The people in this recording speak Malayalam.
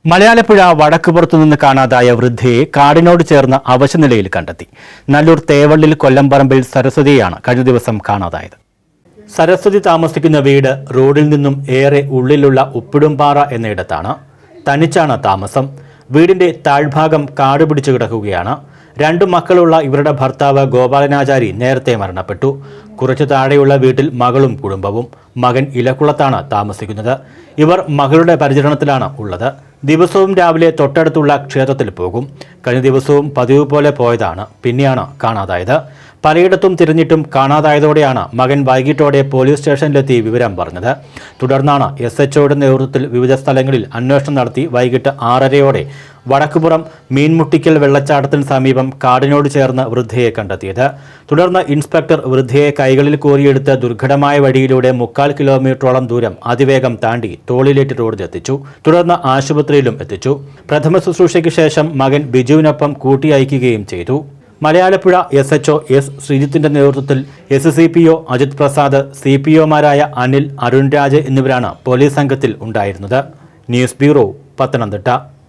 മലയാലപ്പുഴ വടക്കുപുറത്തു നിന്ന് കാണാതായ വൃദ്ധയെ കാടിനോട് ചേർന്ന അവശനിലയിൽ കണ്ടെത്തി. നല്ലൂർ തേവള്ളിൽ കൊല്ലംപറമ്പിൽ സരസ്വതിയെയാണ് കഴിഞ്ഞ ദിവസം കാണാതായത്. സരസ്വതി താമസിക്കുന്ന വീട് റോഡിൽ നിന്നും ഏറെ ഉള്ളിലുള്ള ഉപ്പിടുംപാറ എന്നയിടത്താണ്. തനിച്ചാണ് താമസം. വീടിന്റെ താഴ്ഭാഗം കാട് പിടിച്ചു കിടക്കുകയാണ്. 2 മക്കളുള്ള ഇവരുടെ ഭർത്താവ് ഗോപാലനാചാരി നേരത്തെ മരണപ്പെട്ടു. കുറച്ചു താഴെയുള്ള വീട്ടിൽ മകളും കുടുംബവും. മകൻ ഇലക്കുളത്താണ് താമസിക്കുന്നത്. ഇവർ മകളുടെ പരിചരണത്തിലാണ് ഉള്ളത്. ദിവസവും രാവിലെ തൊട്ടടുത്തുള്ള ക്ഷേത്രത്തിൽ പോകും. കഴിഞ്ഞ ദിവസവും പതിവ് പോലെ പോയതാണ്. പിന്നെയാണ് കാണാതായത്. പലയിടത്തും തിരഞ്ഞിട്ടും കാണാതായതോടെയാണ് മകൻ വൈകിട്ടോടെ പോലീസ് സ്റ്റേഷനിലെത്തി വിവരം പറഞ്ഞത്. തുടർന്നാണ് SHOയുടെ നേതൃത്വത്തിൽ വിവിധ സ്ഥലങ്ങളിൽ അന്വേഷണം നടത്തി വൈകിട്ട് 6:30 വടക്കുപുറം മീൻമുട്ടിക്കൽ വെള്ളച്ചാട്ടത്തിന് സമീപം കാടിനോട് ചേർന്ന് വൃദ്ധയെ കണ്ടെത്തിയത്. തുടർന്ന് ഇൻസ്പെക്ടർ വൃദ്ധയെ കൈകളിൽ കോരിയെടുത്ത് ദുർഘടമായ വഴിയിലൂടെ 3/4 കിലോമീറ്ററോളം ദൂരം അതിവേഗം താണ്ടി തോളിലേറ്റ് റോഡിലെത്തിച്ചു. തുടർന്ന് ആശുപത്രിയിലും എത്തിച്ചു. പ്രഥമ ശുശ്രൂഷയ്ക്ക് ശേഷം മകൻ ബിജുവിനൊപ്പം കൂട്ടിയയക്കുകയും ചെയ്തു. മലയാലപ്പുഴ SHO S ശ്രീജിത്തിന്റെ നേതൃത്വത്തിൽ SCPO അജിത് പ്രസാദ്, CPOമാരായ അനിൽ, അരുൺരാജ് എന്നിവരാണ് പോലീസ് സംഘത്തിൽ ഉണ്ടായിരുന്നത്. News bureau, Pathanamthitta.